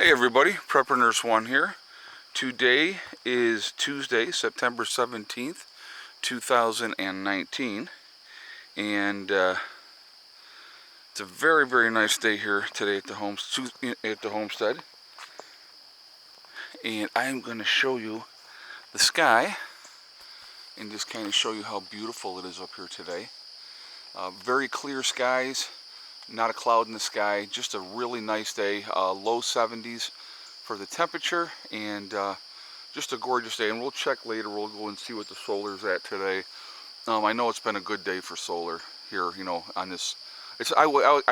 Hey everybody, Prepper Nurse 1 here. Today is Tuesday, September 17th, 2019, and it's a very nice day here today at the homestead. And I'm going to show you the sky and just kind of show you how beautiful it is up here today. Very clear skies, not a cloud in the sky, just a really nice day, low 70s for the temperature, and just a gorgeous day. And we'll check later, we'll go and see what the solar's at today. I know it's been a good day for solar here, you know, on this. I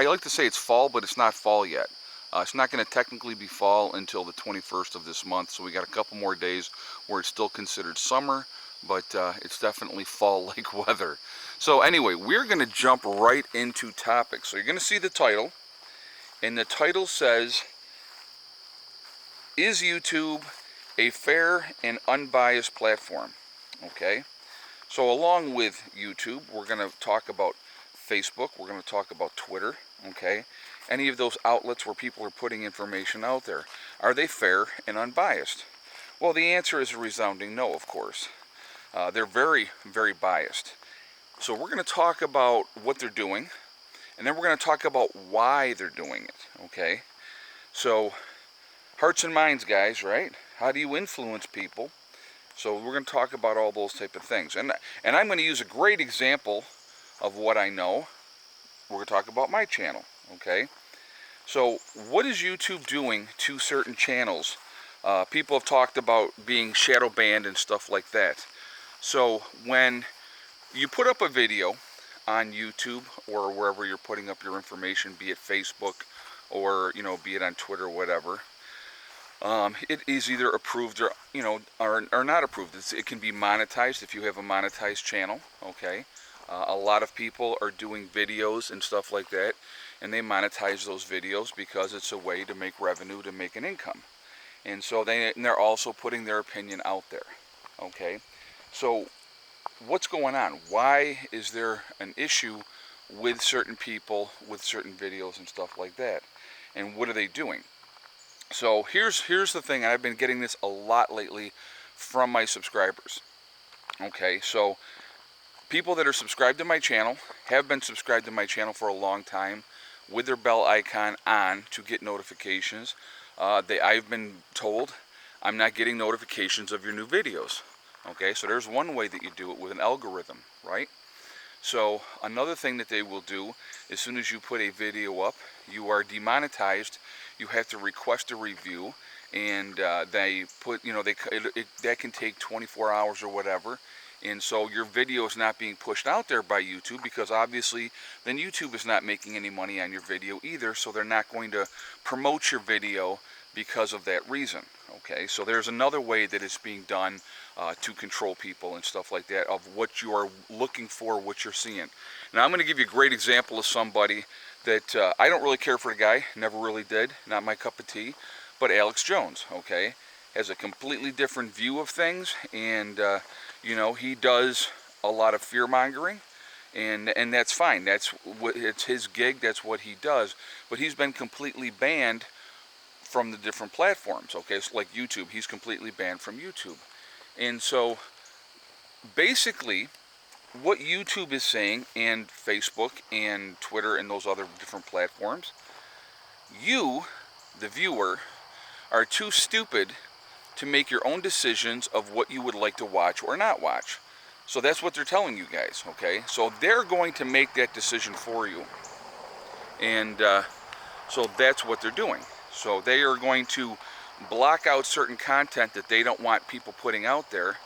like to say it's fall, but it's not fall yet. It's not going to technically be fall until the 21st of this month, so we got a couple more days where it's still considered summer, but it's definitely fall-like weather. So anyway, we're going to jump right into topics. So you're going to see the title, and the title says, "Is YouTube a fair and unbiased platform?" Okay, so along with YouTube, we're going to talk about Facebook, we're going to talk about Twitter, okay? Any of those outlets where people are putting information out there. Are they fair and unbiased? Well, the answer is a resounding no, of course. They're very biased. So we're going to talk about what they're doing, and then we're going to talk about why they're doing it, okay? So, hearts and minds, guys, right? How do you influence people? So we're going to talk about all those type of things. And I'm going to use a great example of what I know. We're going to talk about my channel, okay? So what is YouTube doing to certain channels? People have talked about being shadow banned and stuff like that. So when you put up a video on YouTube or wherever you're putting up your information, be it Facebook or, you know, be it on Twitter or whatever, it is either approved or, you know, or not approved. It can be monetized if you have a monetized channel, okay? A lot of people are doing videos and stuff like that, and they monetize those videos because it's a way to make revenue, to make an income. And so they're also putting their opinion out there, okay? So what's going on? Why is there an issue with certain people, with certain videos and stuff like that? And what are they doing? So here's the thing, and I've been getting this a lot lately from my subscribers. Okay, so people that are subscribed to my channel have been subscribed to my channel for a long time with their bell icon on to get notifications. I've been told I'm not getting notifications of your new videos. Okay, so there's one way that you do it with an algorithm, right? So another thing that they will do, as soon as you put a video up, you are demonetized. You have to request a review, and they put, you know, that can take 24 hours or whatever. And so your video is not being pushed out there by YouTube, because obviously then YouTube is not making any money on your video either, so they're not going to promote your video because of that reason. Okay, so there's another way that it's being done to control people and stuff like that, of what you are looking for, what you're seeing. Now I'm going to give you a great example of somebody that I don't really care for the guy, never really did, not my cup of tea, but Alex Jones, okay, has a completely different view of things, and you know, he does a lot of fear-mongering, and that's fine. It's his gig, that's what he does, but he's been completely banned from the different platforms, okay? So like YouTube, he's completely banned from YouTube. And so basically what YouTube is saying, and Facebook and Twitter and those other different platforms, you, the viewer, are too stupid to make your own decisions of what you would like to watch or not watch. So that's what they're telling you guys, okay? So they're going to make that decision for you. And so that's what they're doing. So they are going to block out certain content that they don't want people putting out there,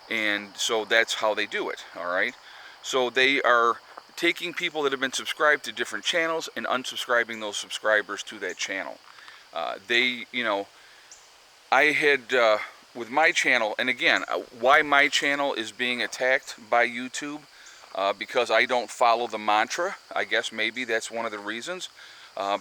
and so that's how they do it, all right? So they are taking people that have been subscribed to different channels and unsubscribing those subscribers to that channel. You know, I had, with my channel, and again, why my channel is being attacked by YouTube, because I don't follow the mantra. I guess maybe that's one of the reasons.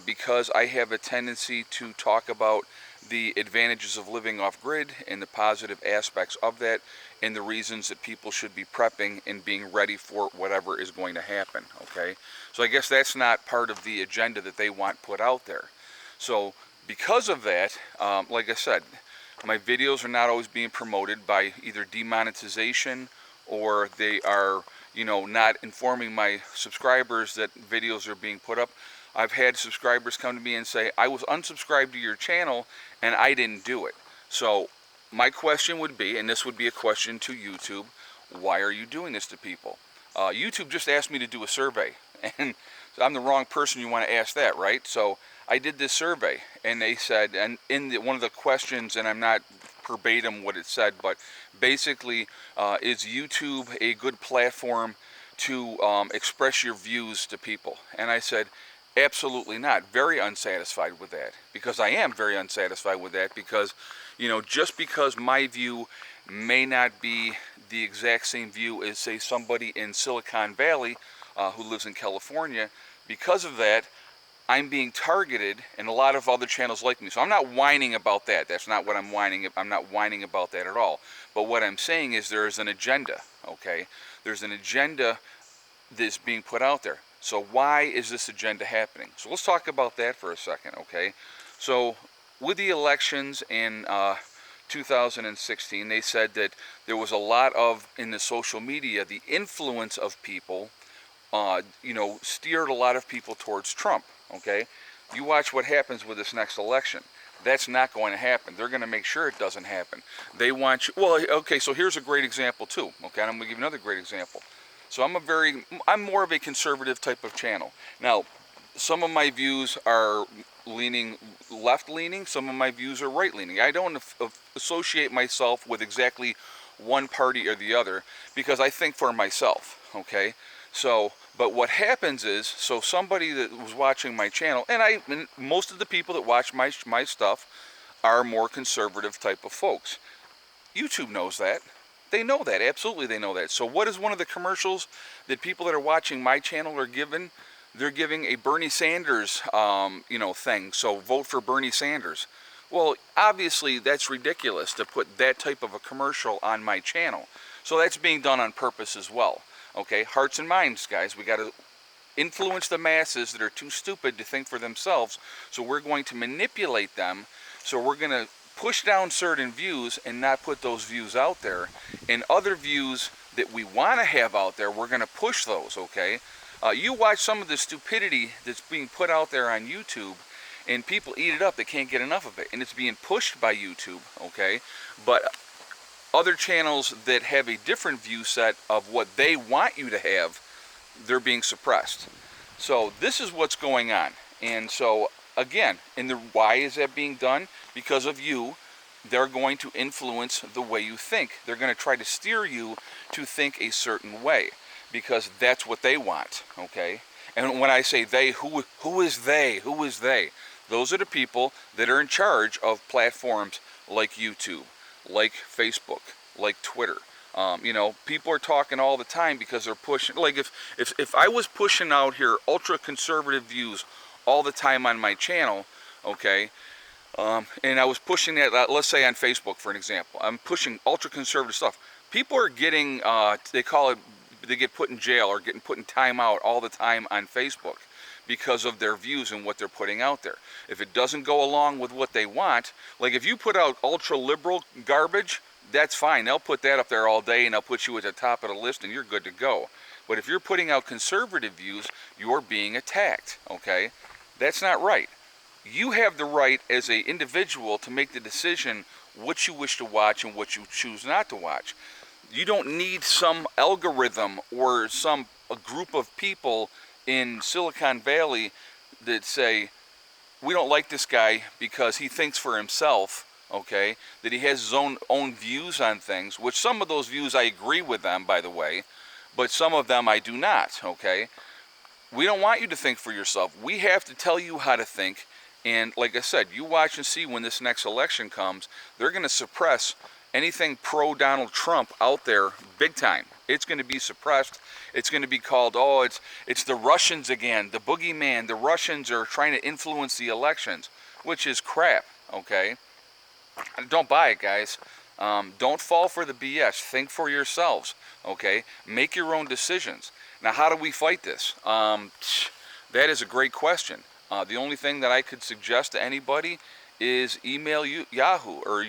Because I have a tendency to talk about the advantages of living off-grid and the positive aspects of that, and the reasons that people should be prepping and being ready for whatever is going to happen, okay? So I guess that's not part of the agenda that they want put out there. So Because of that, like I said, my videos are not always being promoted by either demonetization, or they are, not informing my subscribers that videos are being put up. I've had subscribers come to me and say, I was unsubscribed to your channel and I didn't do it. So my question would be, and this would be a question to YouTube, why are you doing this to people? YouTube just asked me to do a survey, and I'm the wrong person you want to ask that, right? So I did this survey, and they said, and in one of the questions, and I'm not verbatim what it said, but basically, is YouTube a good platform to express your views to people? And I said, absolutely not. Very unsatisfied with that, because I am very unsatisfied with that, because, just because my view may not be the exact same view as, say, somebody in Silicon Valley who lives in California, because of that, I'm being targeted, and a lot of other channels like me. So I'm not whining about that. That's not what I'm whining. I'm not whining about that at all. But what I'm saying is there is an agenda, okay? There's an agenda that's being put out there. So why is this agenda happening? So let's talk about that for a second, okay? So with the elections in 2016, they said that there was a lot of, in the social media, the influence of people, steered a lot of people towards Trump, okay? You watch what happens with this next election. That's not going to happen. They're going to make sure it doesn't happen. They want you, well, okay, so here's a great example too, okay? And I'm going to give you another great example. So I'm more of a conservative type of channel. Now, some of my views are leaning left-leaning, some of my views are right-leaning. I don't associate myself with exactly one party or the other, because I think for myself, okay? So, but what happens is, so somebody that was watching my channel, and most of the people that watch my stuff are more conservative type of folks. YouTube knows that. They know that. Absolutely they know that. So what is one of the commercials that people that are watching my channel are given? They're giving a Bernie Sanders, thing. So vote for Bernie Sanders. Well, obviously that's ridiculous to put that type of a commercial on my channel. So that's being done on purpose as well. Okay, hearts and minds, guys. We got to influence the masses that are too stupid to think for themselves. So we're going to manipulate them. So we're going to push down certain views and not put those views out there. And other views that we want to have out there, we're going to push those, okay? You watch some of the stupidity that's being put out there on YouTube, and people eat it up. They can't get enough of it. And it's being pushed by YouTube, okay? But other channels that have a different view set of what they want you to have, they're being suppressed. So this is what's going on. And so again, why is that being done? Because of you. They're going to influence the way you think. They're going to try to steer you to think a certain way, because that's what they want, okay? And when I say they, who is they? Who is they? Those are the people that are in charge of platforms like YouTube, like Facebook, like Twitter. People are talking all the time because they're pushing. Like if I was pushing out here ultra conservative views all the time on my channel, okay, and I was pushing that, let's say on Facebook for an example, I'm pushing ultra conservative stuff. People are getting, they get put in jail or getting put in timeout all the time on Facebook because of their views and what they're putting out there. If it doesn't go along with what they want, like if you put out ultra liberal garbage, that's fine. They'll put that up there all day and they'll put you at the top of the list and you're good to go. But if you're putting out conservative views, you're being attacked, okay? That's not right. You have the right as an individual to make the decision what you wish to watch and what you choose not to watch. You don't need some algorithm or a group of people in Silicon Valley that say, we don't like this guy because he thinks for himself, okay, that he has his own views on things, which some of those views I agree with them, by the way, but some of them I do not, okay? We don't want you to think for yourself. We have to tell you how to think. And like I said, you watch and see when this next election comes, they're going to suppress anything pro-Donald Trump out there big time. It's going to be suppressed. It's going to be called, oh, it's the Russians again, the boogeyman. The Russians are trying to influence the elections, which is crap, okay? Don't buy it, guys. Don't fall for the BS. Think for yourselves, okay? Make your own decisions. Now, how do we fight this? That is a great question. The only thing that I could suggest to anybody is email Yahoo or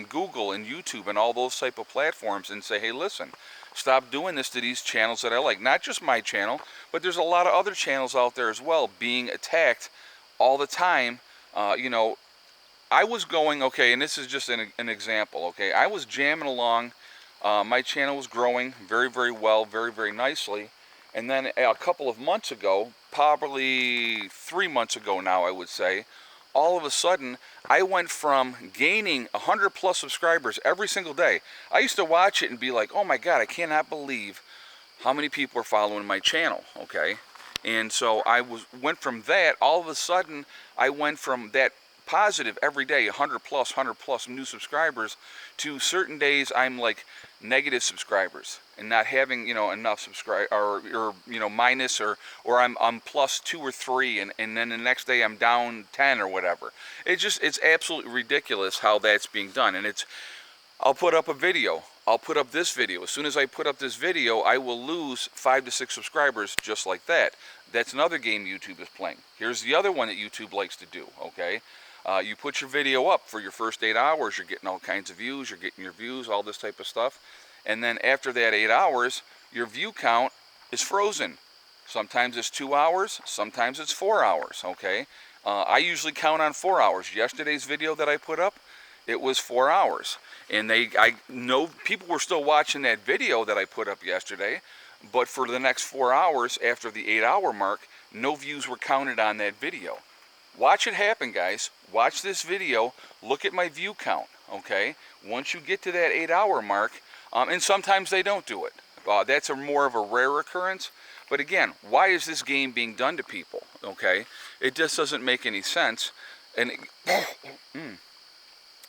Google and YouTube and all those type of platforms and say, hey, listen, stop doing this to these channels that I like. Not just my channel, but there's a lot of other channels out there as well being attacked all the time. I was going, okay, and this is just an example, okay. I was jamming along. My channel was growing very, very well, very, very nicely. And then a couple of months ago, probably 3 months ago now, I would say, all of a sudden, I went from gaining 100 plus subscribers every single day. I used to watch it and be like, oh my God, I cannot believe how many people are following my channel, okay? And so went from that, all of a sudden, I went from that positive every day, 100 plus new subscribers, to certain days I'm like negative subscribers and not having enough subscribe or minus or I'm plus 2 or 3 and then the next day I'm down 10 or whatever. It's absolutely ridiculous how that's being done. And I'll put up a video. I'll put up this video. As soon as I put up this video, I will lose 5 to 6 subscribers just like that. That's another game YouTube is playing. Here's the other one that YouTube likes to do, okay? You put your video up for your first 8 hours, you're getting all kinds of views, you're getting your views, all this type of stuff. And then after that 8 hours, your view count is frozen. Sometimes it's 2 hours, sometimes it's 4 hours, okay? I usually count on 4 hours. Yesterday's video that I put up, it was 4 hours. And I know people were still watching that video that I put up yesterday, but for the next 4 hours after the 8 hour mark, no views were counted on that video. Watch it happen, guys. Watch this video. Look at my view count, okay? Once you get to that 8 hour mark, and sometimes they don't do it. That's more of a rare occurrence. But again, why is this game being done to people, okay? It just doesn't make any sense. And I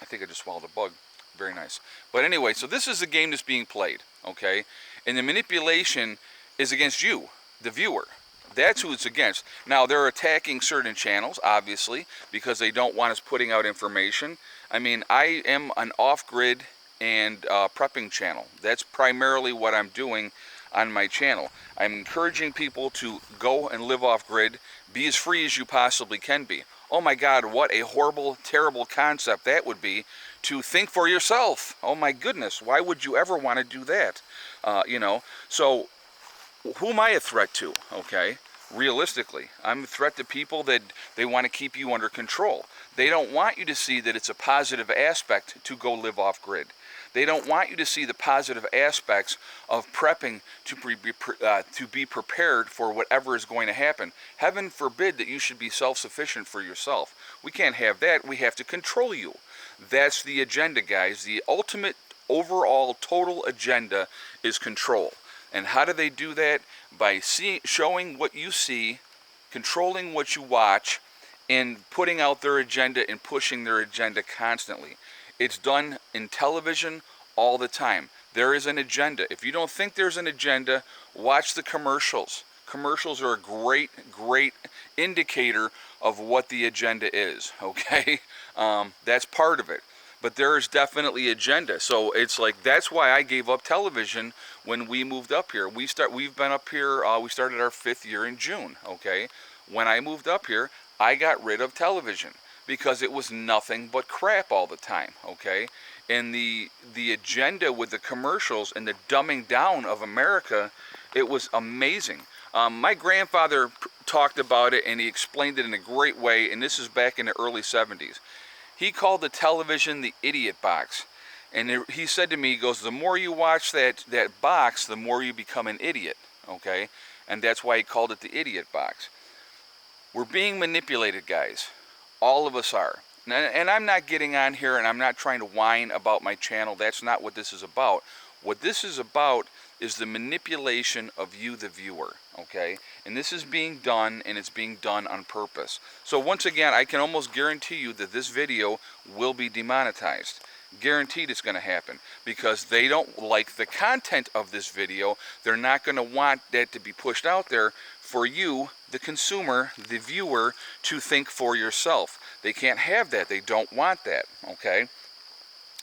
think I just swallowed a bug. Very nice. But anyway, so this is the game that's being played, okay? And the manipulation is against you, the viewer. That's who it's against. Now, they're attacking certain channels, obviously, because they don't want us putting out information. I mean, I am an off-grid and prepping channel. That's primarily what I'm doing on my channel. I'm encouraging people to go and live off-grid, be as free as you possibly can be. Oh my God, what a horrible, terrible concept that would be, to think for yourself. Oh my goodness, why would you ever want to do that? So who am I a threat to, okay? Realistically, I'm a threat to people that they want to keep you under control. They don't want you to see that it's a positive aspect to go live off-grid. They don't want you to see the positive aspects of prepping to be prepared for whatever is going to happen. Heaven forbid that you should be self-sufficient for yourself. We can't have that. We have to control you. That's the agenda, guys. The ultimate, overall, total agenda is control. And how do they do that? By showing what you see, controlling what you watch, and putting out their agenda and pushing their agenda constantly. It's done in television all the time. There is an agenda. If you don't think there's an agenda, watch the commercials. Commercials are a great, great indicator of what the agenda is, okay? That's part of it. But there is definitely agenda. So it's like, that's why I gave up television when we moved up here. We've been up here, we started our 5th year in June, okay? When I moved up here, I got rid of television because it was nothing but crap all the time, okay? And the agenda with the commercials and the dumbing down of America, it was amazing. My grandfather talked about it and he explained it in a great way, and this is back in the early 70s. He called the television the idiot box. And he said to me, he goes, the more you watch that box, the more you become an idiot, okay? And that's why he called it the idiot box. We're being manipulated, guys. All of us are. And I'm not getting on here and I'm not trying to whine about my channel. That's not what this is about. What this is about is the manipulation of you, the viewer, okay? And this is being done, and it's being done on purpose. So once again, I can almost guarantee you that this video will be demonetized. Guaranteed it's going to happen, because they don't like the content of this video. They're not going to want that to be pushed out there for you, the consumer, the viewer, to think for yourself. They can't have that. They don't want that, okay?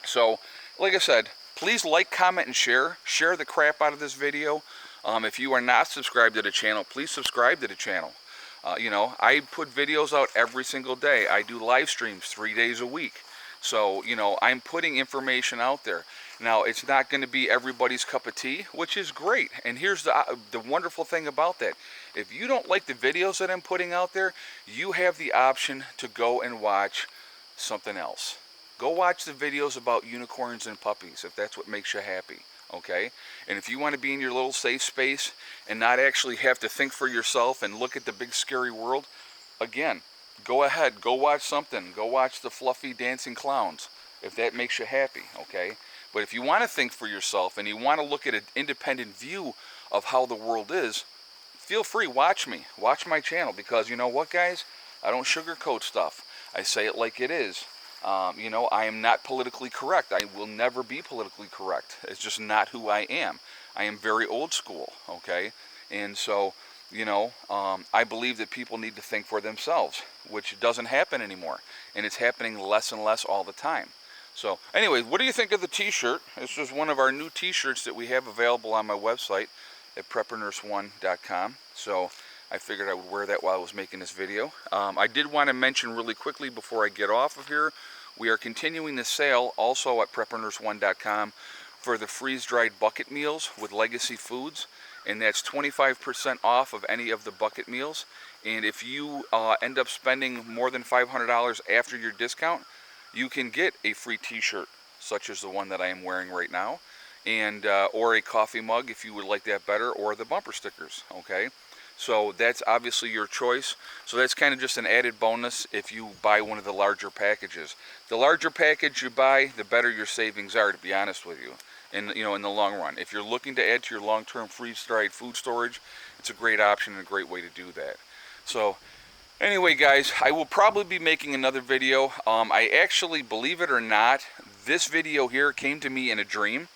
So, like I said, please like, comment, and share. Share the crap out of this video. If you are not subscribed to the channel, please subscribe to the channel. You know, I put videos out every single day. I do live streams 3 days a week. So, you know, I'm putting information out there. Now, it's not going to be everybody's cup of tea, which is great. And here's the wonderful thing about that. If you don't like the videos that I'm putting out there, you have the option to go and watch something else. Go watch the videos about unicorns and puppies if that's what makes you happy. Okay? And if you want to be in your little safe space and not actually have to think for yourself and look at the big scary world, again, go ahead, go watch something. Go watch the fluffy dancing clowns if that makes you happy, okay? But if you want to think for yourself and you want to look at an independent view of how the world is, feel free, watch me. Watch my channel, because you know what, guys? I don't sugarcoat stuff. I say it like it is. You know, I am not politically correct. I will never be politically correct. It's just not who I am. I am very old school, okay? And so, you know, I believe that people need to think for themselves, which doesn't happen anymore. And it's happening less and less all the time. So, anyway, what do you think of the t-shirt? This is one of our new t-shirts that we have available on my website at preppernurse1.com. So, I figured I would wear that while I was making this video. I did want to mention really quickly before I get off of here, we are continuing the sale also at preppernurse1.com for the freeze-dried bucket meals with Legacy Foods, and that's 25% off of any of the bucket meals. And if you end up spending more than $500 after your discount, you can get a free t-shirt such as the one that I am wearing right now, and or a coffee mug if you would like that better, or the bumper stickers, okay? So that's obviously your choice. So that's kind of just an added bonus if you buy one of the larger packages. The larger package you buy, the better your savings are, to be honest with you. And you know, in the long run, if you're looking to add to your long-term freeze-dried food storage, it's a great option and a great way to do that. So anyway, guys, I will probably be making another video. I actually, believe it or not, this video here came to me in a dream.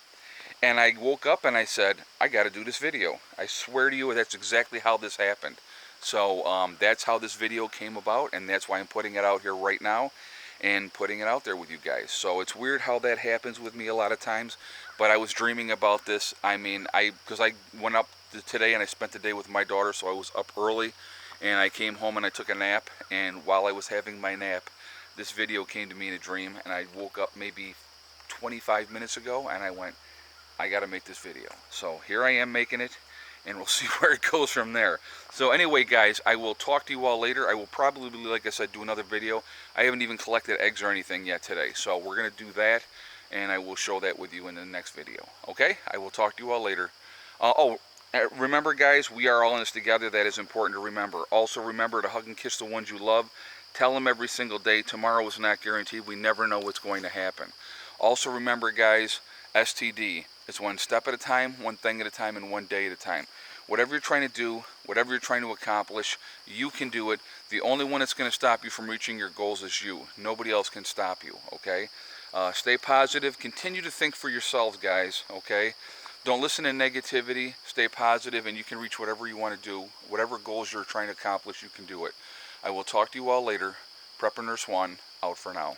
And I woke up and I said, I got to do this video. I swear to you, that's exactly how this happened. So that's how this video came about, and that's why I'm putting it out here right now and putting it out there with you guys. So it's weird how that happens with me a lot of times, but I was dreaming about this. I mean, because I went up today and I spent the day with my daughter, so I was up early, and I came home and I took a nap, and while I was having my nap, this video came to me in a dream, and I woke up maybe 25 minutes ago, and I went, I got to make this video. So here I am making it, and we'll see where it goes from there. So anyway, guys, I will talk to you all later. I will probably, like I said, do another video. I haven't even collected eggs or anything yet today, so we're going to do that, and I will show that with you in the next video. Okay? I will talk to you all later. Remember, guys, we are all in this together. That is important to remember. Also, remember to hug and kiss the ones you love. Tell them every single day. Tomorrow is not guaranteed. We never know what's going to happen. Also, remember, guys, STD. It's one step at a time, one thing at a time, and one day at a time. Whatever you're trying to do, whatever you're trying to accomplish, you can do it. The only one that's going to stop you from reaching your goals is you. Nobody else can stop you, okay? Stay positive. Continue to think for yourselves, guys, okay? Don't listen to negativity. Stay positive, and you can reach whatever you want to do. Whatever goals you're trying to accomplish, you can do it. I will talk to you all later. Prepper Nurse 1, out for now.